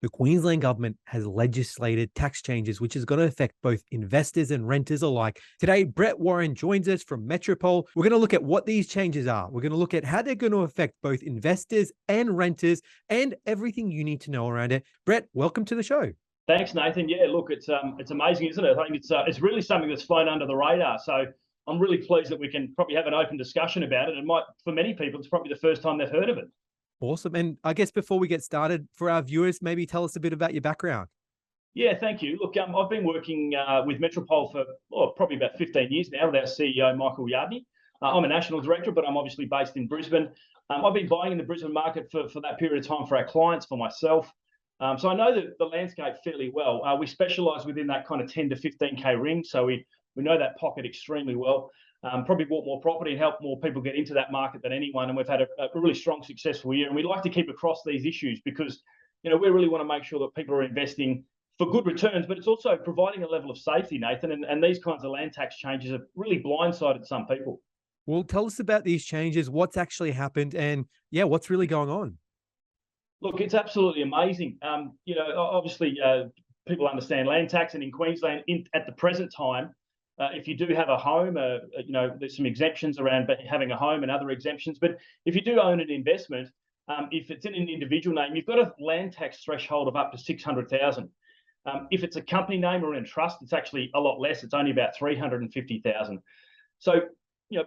The Queensland government has legislated tax changes, which is going to affect both investors and renters alike. Today, Brett Warren joins us from Metropole. We're going to look at what these changes are. We're going to look at how they're going to affect both investors and renters and everything you need to know around it. Brett, welcome to the show. Thanks, Nathan. Yeah, look, it's amazing, isn't it? I think it's really something that's flown under the radar. So I'm really pleased that we can probably have an open discussion about it. And for many people, it's probably the first time they've heard of it. Awesome. And I guess before we get started, for our viewers, maybe tell us a bit about your background. Yeah, thank you. Look, I've been working with Metropole for probably about 15 years now with our CEO, Michael Yardney. I'm a national director, but I'm obviously based in Brisbane. I've been buying in the Brisbane market for that period of time for our clients, for myself. So I know the landscape fairly well. We specialise within that kind of 10 to 15K ring, so we know that pocket extremely well. Probably bought more property and helped more people get into that market than anyone, and we've had a really strong, successful year. And we like to keep across these issues because, we really want to make sure that people are investing for good returns, but it's also providing a level of safety, Nathan. And these kinds of land tax changes have really blindsided some people. Well, tell us about these changes, what's actually happened, and what's really going on. Look, it's absolutely amazing. Obviously, people understand land tax, and in Queensland, at the present time, if you do have a home, there's some exemptions around having a home and other exemptions. But if you do own an investment, if it's in an individual name, you've got a land tax threshold of up to $600,000. If it's a company name or in a trust, it's actually a lot less. It's only about $350,000. So,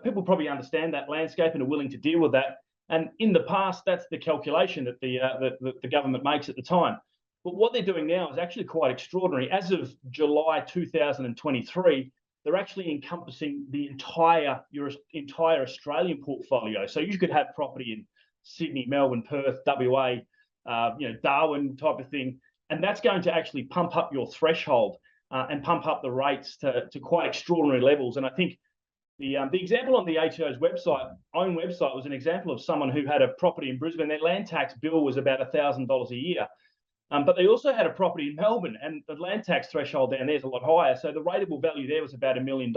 people probably understand that landscape and are willing to deal with that. And in the past, that's the calculation that the government makes at the time. But what they're doing now is actually quite extraordinary. As of July 2023, they're actually encompassing your entire Australian portfolio. So you could have property in Sydney, Melbourne, Perth, WA, Darwin type of thing, and that's going to actually pump up your threshold and pump up the rates to quite extraordinary levels. And I think the example on the ATO's own website was an example of someone who had a property in Brisbane. Their land tax bill was about $1,000 a year. But they also had a property in Melbourne, and the land tax threshold down there is a lot higher. So the rateable value there was about $1 million.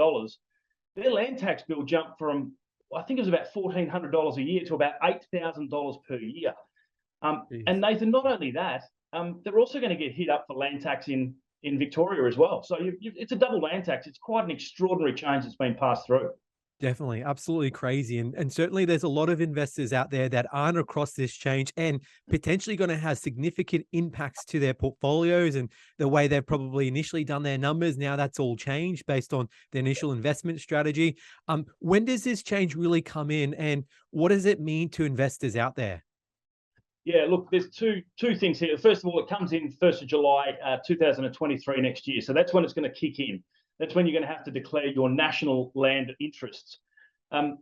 Their land tax bill jumped from, I think it was about $1,400 a year to about $8,000 per year. And Nathan, not only that, they're also going to get hit up for land tax in Victoria as well. So it's a double land tax. It's quite an extraordinary change that's been passed through. Definitely. Absolutely crazy. And certainly there's a lot of investors out there that aren't across this change and potentially going to have significant impacts to their portfolios and the way they've probably initially done their numbers. Now that's all changed based on the initial investment strategy. When does this change really come in, and what does it mean to investors out there? Yeah, look, there's two things here. First of all, it comes in 1st of July 2023 next year. So that's when it's going to kick in. That's when you're going to have to declare your national land interests.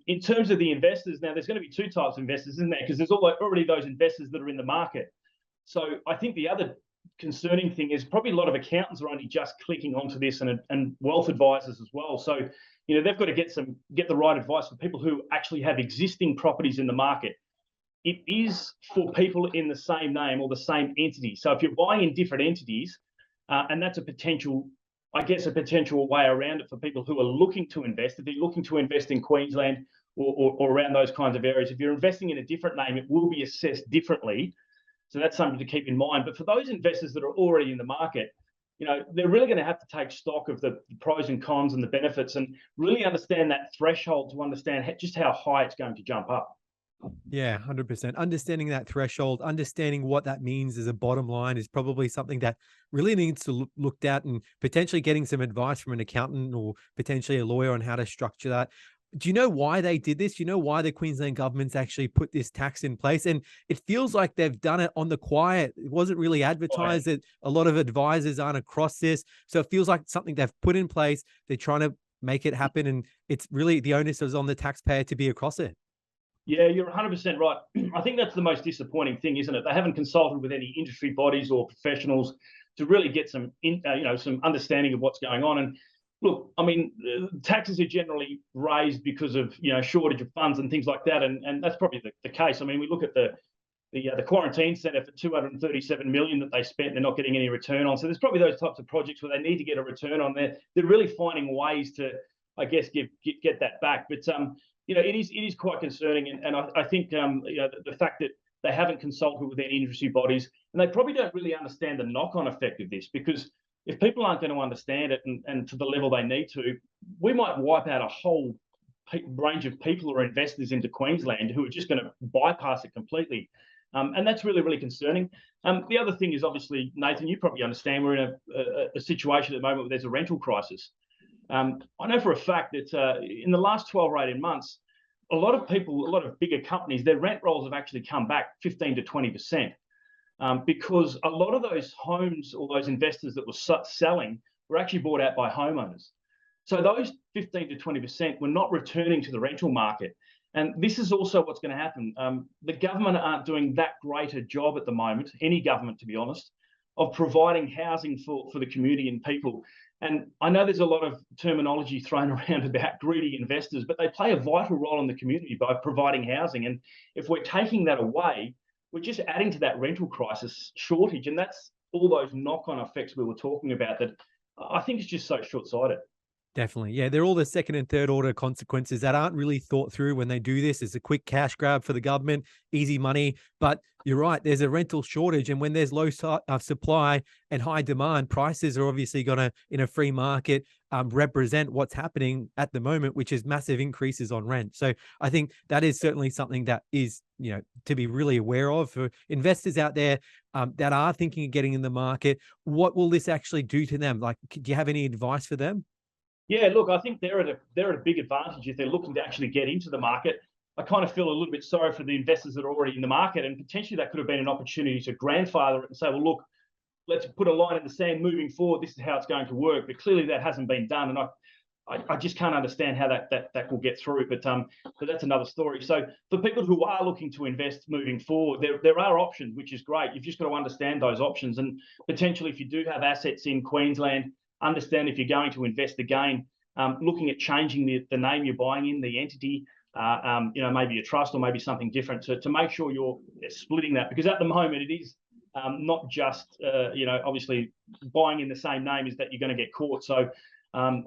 In terms of the investors, now there's going to be two types of investors, isn't there? Because there's already those investors that are in the market. So I think the other concerning thing is probably a lot of accountants are only just clicking onto this, and wealth advisors as well. So, they've got to get the right advice for people who actually have existing properties in the market. It is for people in the same name or the same entity. So if you're buying in different entities, and that's a potential way around it for people who are looking to invest. If you're looking to invest in Queensland or around those kinds of areas, if you're investing in a different name, it will be assessed differently. So that's something to keep in mind. But for those investors that are already in the market, they're really going to have to take stock of the pros and cons and the benefits and really understand that threshold to understand just how high it's going to jump up. Yeah, 100%. Understanding that threshold, understanding what that means as a bottom line is probably something that really needs to looked at, and potentially getting some advice from an accountant or potentially a lawyer on how to structure that. Do you know why they did this? Do you know why the Queensland government's actually put this tax in place? And it feels like they've done it on the quiet. It wasn't really advertised. That a lot of advisors aren't across this. So it feels like something they've put in place. They're trying to make it happen. And it's really the onus is on the taxpayer to be across it. Yeah, you're 100% right. I think that's the most disappointing thing, isn't it? They haven't consulted with any industry bodies or professionals to really get some understanding of what's going on. And look, I mean, taxes are generally raised because of shortage of funds and things like that, and that's probably the case. I mean, we look at the quarantine centre for $237 million that they spent, they're not getting any return on. So there's probably those types of projects where they need to get a return on. They're really finding ways to, I guess, get that back. But it is quite concerning, and I think the fact that They haven't consulted with their industry bodies, and they probably don't really understand the knock-on effect of this, because if people aren't going to understand it and to the level they need to, we might wipe out a whole range of people or investors into Queensland who are just going to bypass it completely. And that's really, really concerning. The other thing is, obviously, Nathan, you probably understand we're in a situation at the moment where there's a rental crisis. I know for a fact that in the last 12 or 18 months, a lot of people, a lot of bigger companies, their rent rolls have actually come back 15 to 20%, because a lot of those homes or those investors that were selling were actually bought out by homeowners. So those 15 to 20% were not returning to the rental market. And this is also what's going to happen. The government aren't doing that great a job at the moment, any government, to be honest, of providing housing for the community and people. And I know there's a lot of terminology thrown around about greedy investors, but they play a vital role in the community by providing housing. And if we're taking that away, we're just adding to that rental crisis shortage. And that's all those knock-on effects we were talking about that I think is just so short-sighted. Definitely. Yeah, they're all the second and third order consequences that aren't really thought through when they do this. It's a quick cash grab for the government, easy money. But you're right, there's a rental shortage. And when there's low supply and high demand, prices are obviously going to, in a free market, represent what's happening at the moment, which is massive increases on rent. So I think that is certainly something that is, to be really aware of for investors out there that are thinking of getting in the market. What will this actually do to them? Like, do you have any advice for them? Yeah, look, I think they're at a big advantage if they're looking to actually get into the market. I kind of feel a little bit sorry for the investors that are already in the market, and potentially that could have been an opportunity to grandfather it and say, well, look, let's put a line in the sand moving forward. This is how it's going to work. But clearly that hasn't been done, and I just can't understand how that will get through. But that's another story. So for people who are looking to invest moving forward, there are options, which is great. You've just got to understand those options, and potentially if you do have assets in Queensland, understand if you're going to invest again, looking at changing the name you're buying in, the entity, maybe a trust or maybe something different to make sure you're splitting that, because at the moment it is not just, obviously buying in the same name is that you're going to get caught. So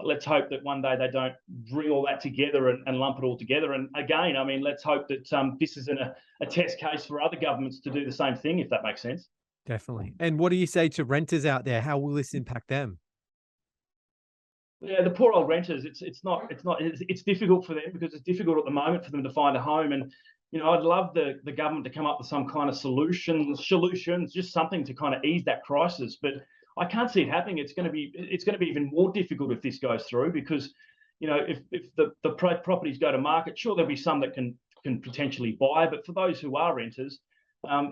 let's hope that one day they don't bring all that together and lump it all together. And again, I mean, let's hope that this isn't a test case for other governments to do the same thing, if that makes sense. Definitely. And what do you say to renters out there? How will this impact them? Yeah, the poor old renters. It's difficult for them, because it's difficult at the moment for them to find a home. And I'd love the government to come up with some kind of solutions, just something to kind of ease that crisis. But I can't see it happening. It's going to be even more difficult if this goes through, because if the properties go to market, sure, there'll be some that can potentially buy, but for those who are renters,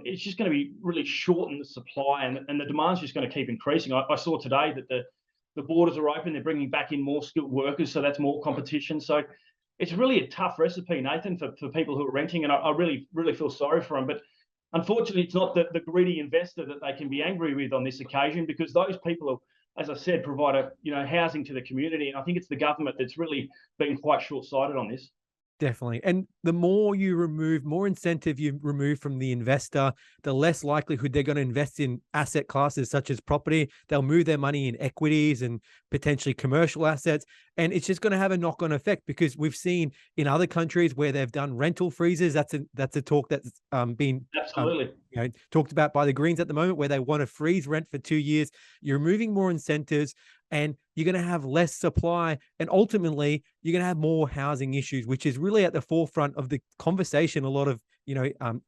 it's just going to be really shorten the supply, and the demand's just going to keep increasing. I saw today that the borders are open. They're bringing back in more skilled workers, so that's more competition. So it's really a tough recipe, Nathan, for people who are renting, and I really, really feel sorry for them. But unfortunately, it's not the greedy investor that they can be angry with on this occasion, because those people are, as I said, provide housing to the community, and I think it's the government that's really been quite short-sighted on this. Definitely. And the more incentive you remove from the investor, the less likelihood they're going to invest in asset classes such as property. They'll move their money in equities and potentially commercial assets. And it's just going to have a knock-on effect, because we've seen in other countries where they've done rental freezes. That's a talk that's been absolutely talked about by the Greens at the moment, where they want to freeze rent for 2 years. You're removing more incentives, and you're going to have less supply, and ultimately you're going to have more housing issues, which is really at the forefront of the conversation a lot of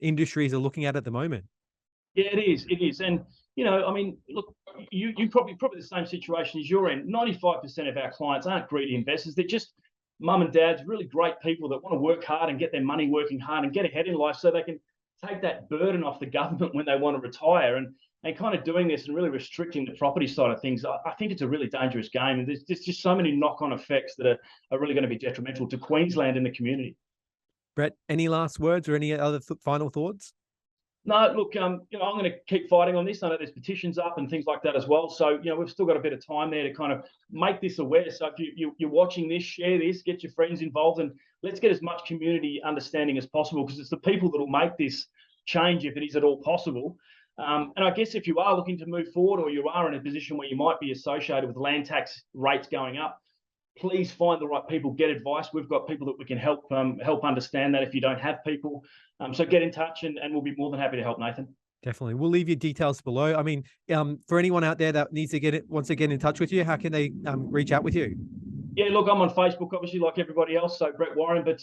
industries are looking at the moment. Yeah, it is. And I mean, look, you probably the same situation as you're in. 95% of our clients aren't greedy investors. They're just mum and dads, really great people that want to work hard and get their money working hard and get ahead in life, so they can take that burden off the government when they want to retire. And kind of doing this and really restricting the property side of things, I think it's a really dangerous game. And there's just so many knock-on effects that are really going to be detrimental to Queensland and the community. Brett, any last words or any other final thoughts? No, look, I'm going to keep fighting on this. I know there's petitions up and things like that as well. So, we've still got a bit of time there to kind of make this aware. So if you're watching this, share this, get your friends involved, and let's get as much community understanding as possible, because it's the people that will make this change, if it is at all possible. And I guess if you are looking to move forward, or you are in a position where you might be associated with land tax rates going up, please find the right people, get advice. We've got people that we can help understand that if you don't have people. So get in touch and we'll be more than happy to help, Nathan. Definitely. We'll leave your details below. I mean, for anyone out there that needs to wants to get in touch with you, how can they reach out with you? Yeah, look, I'm on Facebook, obviously, like everybody else, so Brett Warren. But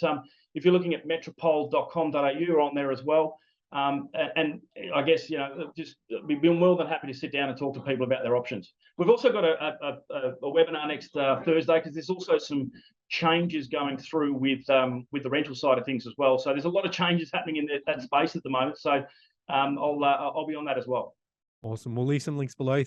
if you're looking at metropole.com.au, we're on there as well. And I guess, just we've been more than happy to sit down and talk to people about their options. We've also got a webinar next Thursday, because there's also some changes going through with the rental side of things as well. So there's a lot of changes happening in that space at the moment. So I'll be on that as well. Awesome. We'll leave some links below.